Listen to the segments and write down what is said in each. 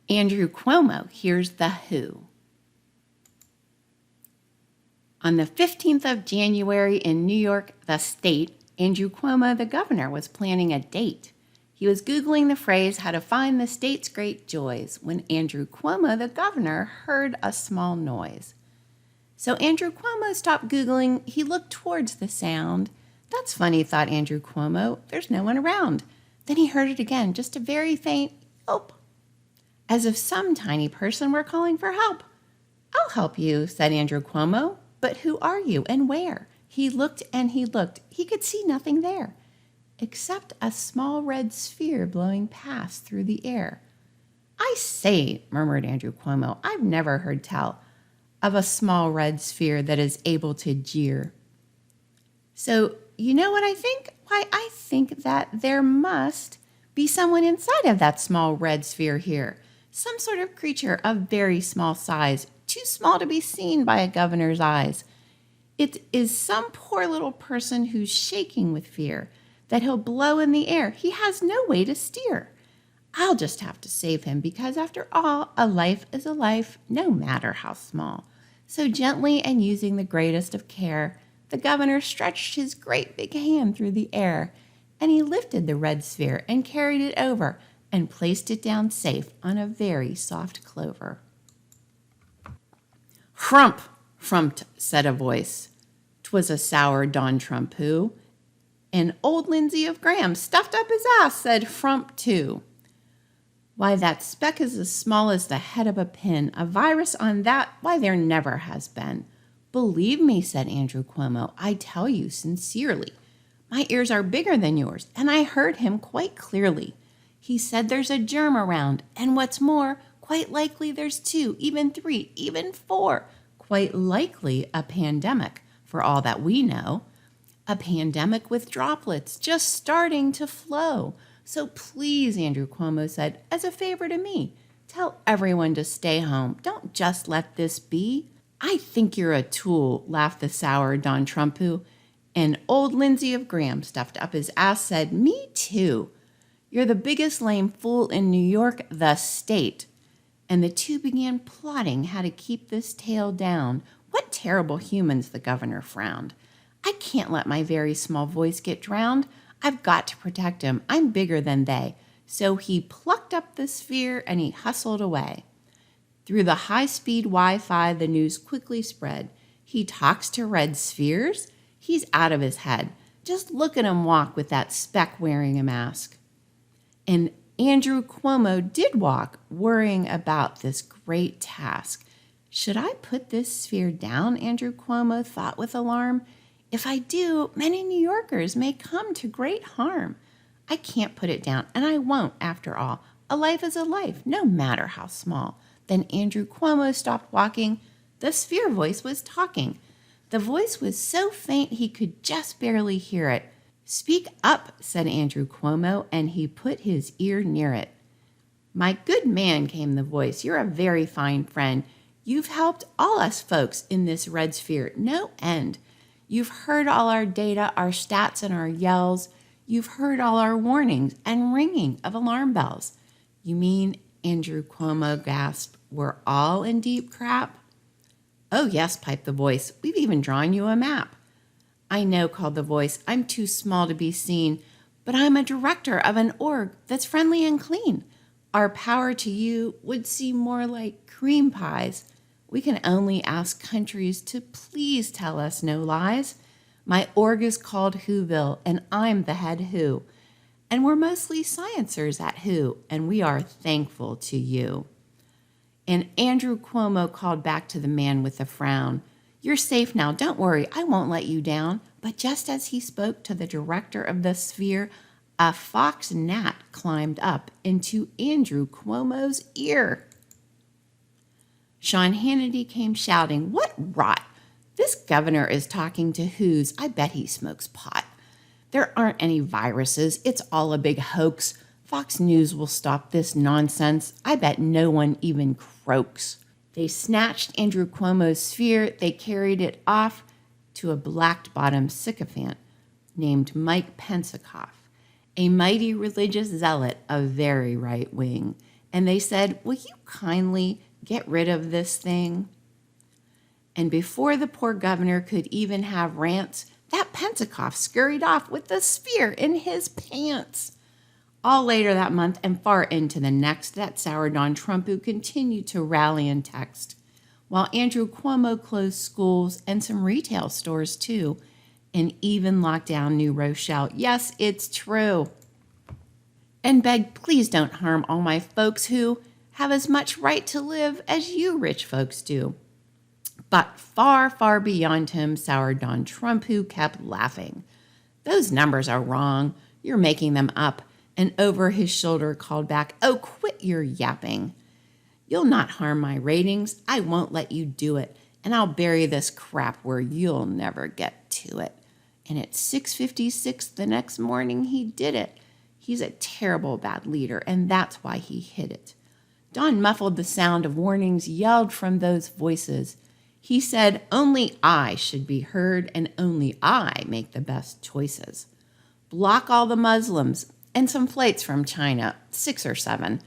Andrew Cuomo hears the who. On the 15th of January in New York, the state, Andrew Cuomo, the governor, was planning a date. He was Googling the phrase how to find the state's great joys when Andrew Cuomo, the governor, heard a small noise. So Andrew Cuomo stopped Googling. He looked towards the sound. That's funny, thought Andrew Cuomo. There's no one around. Then he heard it again, just a very faint yelp, as if some tiny person were calling for help. I'll help you, said Andrew Cuomo. But who are you and where? He looked and he looked. He could see nothing there, except a small red sphere blowing past through the air. I say, murmured Andrew Cuomo, I've never heard tell of a small red sphere that is able to jeer. So, you know what I think? Why, I think that there must be someone inside of that small red sphere here. Some sort of creature of very small size, too small to be seen by a governor's eyes. It is some poor little person who's shaking with fear that he'll blow in the air. He has no way to steer. I'll just have to save him because, after all, a life is a life, no matter how small. So gently and using the greatest of care, the governor stretched his great big hand through the air, and he lifted the red sphere and carried it over and placed it down safe on a very soft clover. Frump, frumped, said a voice. 'Twas a sour Don Trump who, and old Lindsay of Graham stuffed up his ass, said frump too. Why, that speck is as small as the head of a pin. A virus on that, why, there never has been. Believe me, said Andrew Cuomo, I tell you sincerely. My ears are bigger than yours, and I heard him quite clearly. He said there's a germ around, and what's more, quite likely there's 2, even 3, even 4. Quite likely a pandemic, for all that we know. A pandemic with droplets just starting to flow. So please, Andrew Cuomo said, as a favor to me, tell everyone to stay home. Don't just let this be. I think you're a tool, laughed the sour Don Trumpu. And old Lindsay of Graham stuffed up his ass, said, me too. You're the biggest lame fool in New York, the state. And the two began plotting how to keep this tale down. What terrible humans, the governor frowned. I can't let my very small voice get drowned. I've got to protect him. I'm bigger than they. So he plucked up the sphere and he hustled away. Through the high-speed Wi-Fi, the news quickly spread. He talks to red spheres? He's out of his head. Just look at him walk with that speck wearing a mask. And Andrew Cuomo did walk, worrying about this great task. Should I put this sphere down, Andrew Cuomo thought with alarm. If I do, many New Yorkers may come to great harm. I can't put it down, and I won't, after all. A life is a life, no matter how small. Then Andrew Cuomo stopped walking. The sphere voice was talking. The voice was so faint he could just barely hear it. Speak up, said Andrew Cuomo, and he put his ear near it. My good man, came the voice, you're a very fine friend. You've helped all us folks in this red sphere, no end. You've heard all our data, our stats, and our yells. You've heard all our warnings and ringing of alarm bells. You mean, Andrew Cuomo gasped, we're all in deep crap? Oh, yes, piped the voice. We've even drawn you a map. I know, called the voice. I'm too small to be seen, but I'm a director of an org that's friendly and clean. Our power to you would seem more like cream pies. We can only ask countries to please tell us no lies. My org is called Whoville, and I'm the head who. And we're mostly sciencers at Who, and we are thankful to you. And Andrew Cuomo called back to the man with the frown. You're safe now, don't worry, I won't let you down. But just as he spoke to the director of the sphere, a fox gnat climbed up into Andrew Cuomo's ear. Sean Hannity came shouting, what rot! This governor is talking to who's. I bet he smokes pot. There aren't any viruses. It's all a big hoax. Fox News will stop this nonsense. I bet no one even croaks. They snatched Andrew Cuomo's sphere. They carried it off to a black-bottomed sycophant named Mike Pensacough, a mighty religious zealot of very right wing. And they said, "Will you kindly get rid of this thing?" And before the poor governor could even have rants, that Pentecost scurried off with the sphere in his pants. All later that month and far into the next, that sour Don Trumpu continued to rally and text, while Andrew Cuomo closed schools and some retail stores too, and even locked down New Rochelle. Yes, it's true. And begged, please don't harm all my folks who have as much right to live as you rich folks do. But far, far beyond him, sour Don Trumpu kept laughing. Those numbers are wrong. You're making them up. And over his shoulder called back, oh, quit your yapping. You'll not harm my ratings. I won't let you do it. And I'll bury this crap where you'll never get to it. And at 6:56 the next morning, he did it. He's a terrible bad leader, and that's why he hid it. Don muffled the sound of warnings yelled from those voices. He said, only I should be heard, and only I make the best choices. Block all the Muslims and some flights from China, 6 or 7.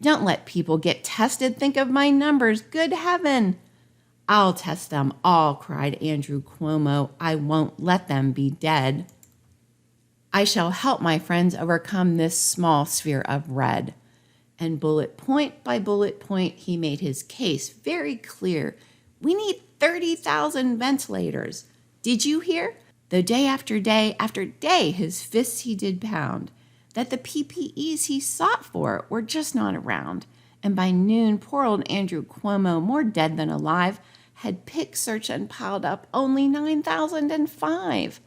Don't let people get tested. Think of my numbers. Good heaven. I'll test them all, cried Andrew Cuomo. I won't let them be dead. I shall help my friends overcome this small sphere of red. And bullet point by bullet point, he made his case very clear. We need 30,000 ventilators. Did you hear? Though day after day, his fists he did pound, that the PPEs he sought for were just not around. And by noon, poor old Andrew Cuomo, more dead than alive, had picked, searched, and piled up only 9,005.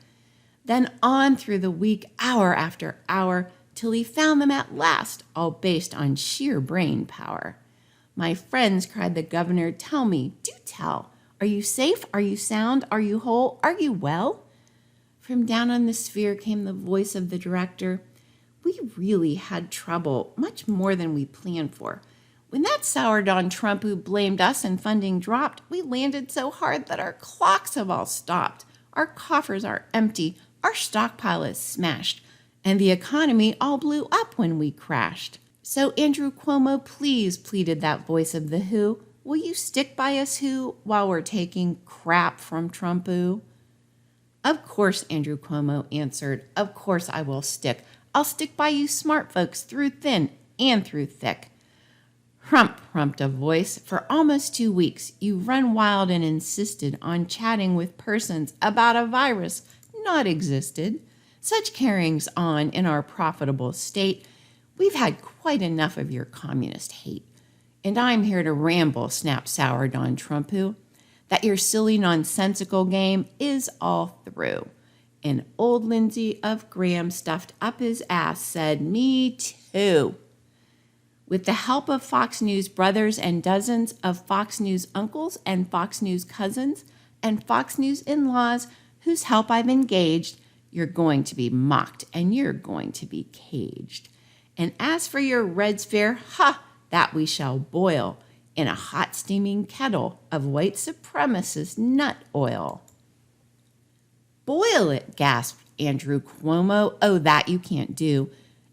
Then on through the week, hour after hour, till he found them at last, all based on sheer brain power. My friends, cried the governor, tell me, do tell. Are you safe? Are you sound? Are you whole? Are you well? From down on the sphere came the voice of the director. We really had trouble, much more than we planned for. When that sour Don Trumpu blamed us and funding dropped, we landed so hard that our clocks have all stopped. Our coffers are empty. Our stockpile is smashed. And the economy all blew up when we crashed. So Andrew Cuomo, please, pleaded that voice of the WHO, will you stick by us who while we're taking crap from Trumpu? Of course, Andrew Cuomo answered. Of course I will stick. I'll stick by you smart folks through thin and through thick. Hump, humped a voice. For almost 2 weeks, you've run wild and insisted on chatting with persons about a virus not existed. Such carryings on in our profitable state, we've had quite enough of your communist hate. And I'm here to ramble, snapped sour Don Trumpu, that your silly nonsensical game is all through. And old Lindsay of Graham stuffed up his ass said, me too. With the help of Fox News brothers and dozens of Fox News uncles and Fox News cousins and Fox News in-laws whose help I've engaged, you're going to be mocked and you're going to be caged. And as for your Red Sphere, that we shall boil in a hot steaming kettle of white supremacist nut oil. Boil it, gasped Andrew Cuomo. Oh, that you can't do.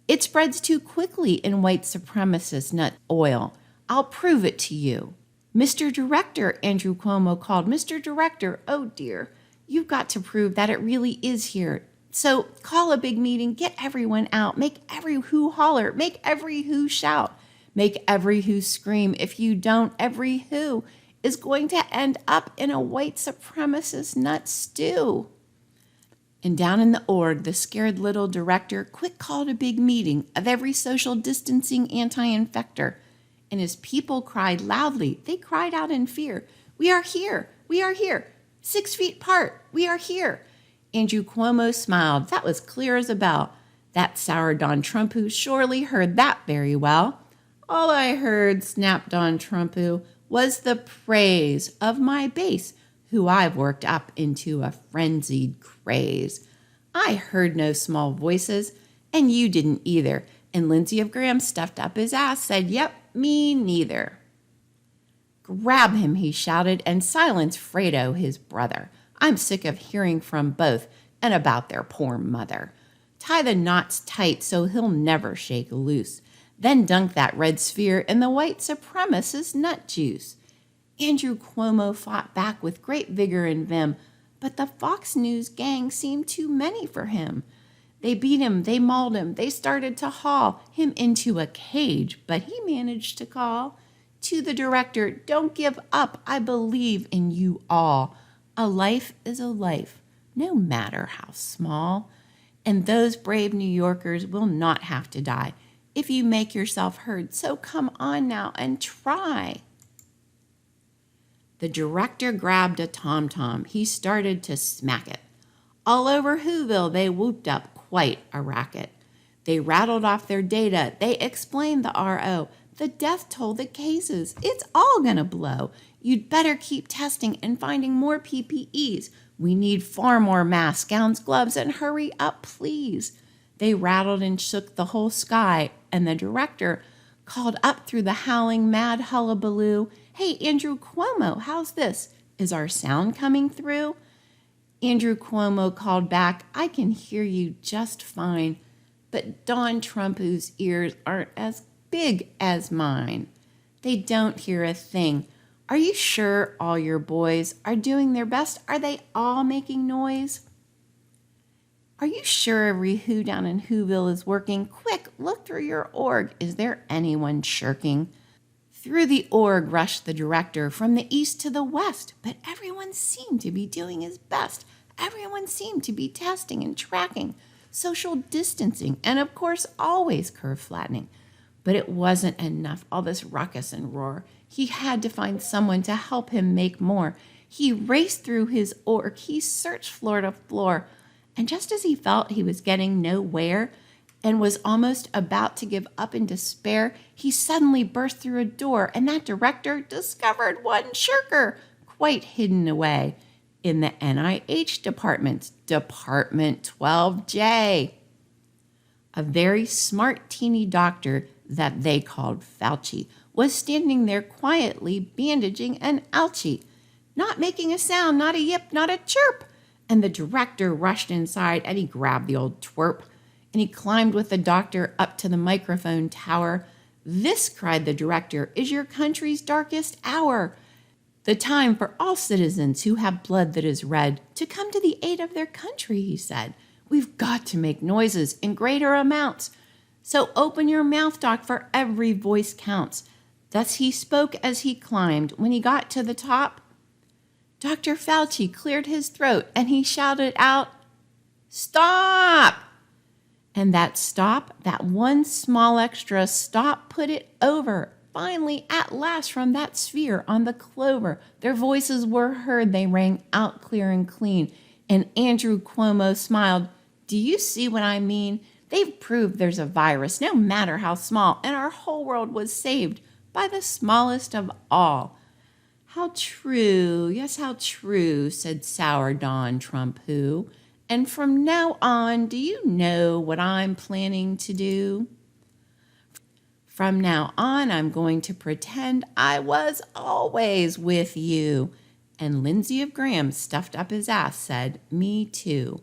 It spreads too quickly in white supremacist nut oil. I'll prove it to you. Mr. Director, Andrew Cuomo called. Mr. Director, oh dear, you've got to prove that it really is here. So call a big meeting, get everyone out, make every who holler, make every who shout, make every who scream. If you don't, every who is going to end up in a white supremacist nut stew. And down in the org, the scared little director quick called a big meeting of every social distancing anti-infector. And his people cried loudly. They cried out in fear. We are here. We are here. 6 feet apart. We are here. Andrew Cuomo smiled. That was clear as a bell. That sour Don Trumpu surely heard that very well. All I heard, snapped Don Trumpu, was the praise of my base, who I've worked up into a frenzied craze. I heard no small voices, and you didn't either. And Lindsay of Graham stuffed up his ass, said, yep, me neither. Grab him, he shouted, and silence Fredo, his brother. I'm sick of hearing from both and about their poor mother. Tie the knots tight so he'll never shake loose. then dunk that red sphere in the white supremacist nut juice. Andrew Cuomo fought back with great vigor and vim, but the Fox News gang seemed too many for him. They beat him, they mauled him, they started to haul him into a cage, but he managed to call to the director, "Don't give up, I believe in you all. A life is a life, no matter how small. And those brave New Yorkers will not have to die if you make yourself heard, so come on now and try." The director grabbed a tom-tom. He started to smack it. All over Whoville, they whooped up quite a racket. They rattled off their data. They explained the RO, the death toll, the cases. It's all gonna blow. You'd better keep testing and finding more PPEs. We need far more masks, gowns, gloves, and hurry up, please. They rattled and shook the whole sky, and the director called up through the howling, mad hullabaloo, "Hey, Andrew Cuomo, how's this? Is our sound coming through?" Andrew Cuomo called back, "I can hear you just fine, but Don Trumpu's ears aren't as big as mine. They don't hear a thing. Are you sure all your boys are doing their best? Are they all making noise? Are you sure every who down in Whoville is working? Quick, look through your org. Is there anyone shirking?" Through the org rushed the director from the east to the west, but everyone seemed to be doing his best. Everyone seemed to be testing and tracking, social distancing, and of course always curve flattening. But it wasn't enough, all this ruckus and roar. He had to find someone to help him make more. He raced through his org. He searched floor to floor. And just as he felt he was getting nowhere and was almost about to give up in despair, he suddenly burst through a door, and that director discovered one shirker quite hidden away in the NIH department, Department 12J. A very smart teeny doctor that they called Fauci was standing there quietly bandaging an ouchie, not making a sound, not a yip, not a chirp. And the director rushed inside and he grabbed the old twerp and he climbed with the doctor up to the microphone tower. "This," cried the director, "is your country's darkest hour. The time for all citizens who have blood that is red to come to the aid of their country," he said. "We've got to make noises in greater amounts. So open your mouth, Doc, for every voice counts." Thus he spoke as he climbed. When he got to the top, Dr. Fauci cleared his throat and he shouted out, "Stop!" And that stop, that one small extra stop, put it over. Finally, at last, from that sphere on the clover, their voices were heard. They rang out clear and clean. And Andrew Cuomo smiled. "Do you see what I mean? They've proved there's a virus, no matter how small, and our whole world was saved by the smallest of all." "How true, yes, how true," said sour Don Trumpu. "And from now on, do you know what I'm planning to do? From now on, I'm going to pretend I was always with you." And Lindsay of Graham stuffed up his ass, said, "Me too.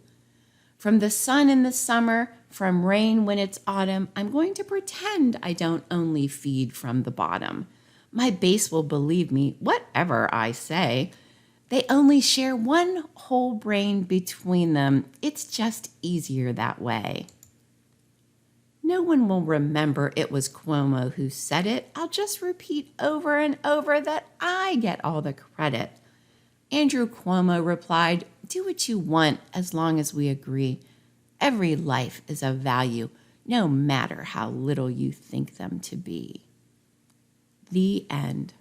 From the sun in the summer, from rain when it's autumn, I'm going to pretend I don't only feed from the bottom. My base will believe me, whatever I say. They only share one whole brain between them. It's just easier that way. No one will remember it was Cuomo who said it. I'll just repeat over and over that I get all the credit." Andrew Cuomo replied, "Do what you want as long as we agree. Every life is of value, no matter how little you think them to be." The end.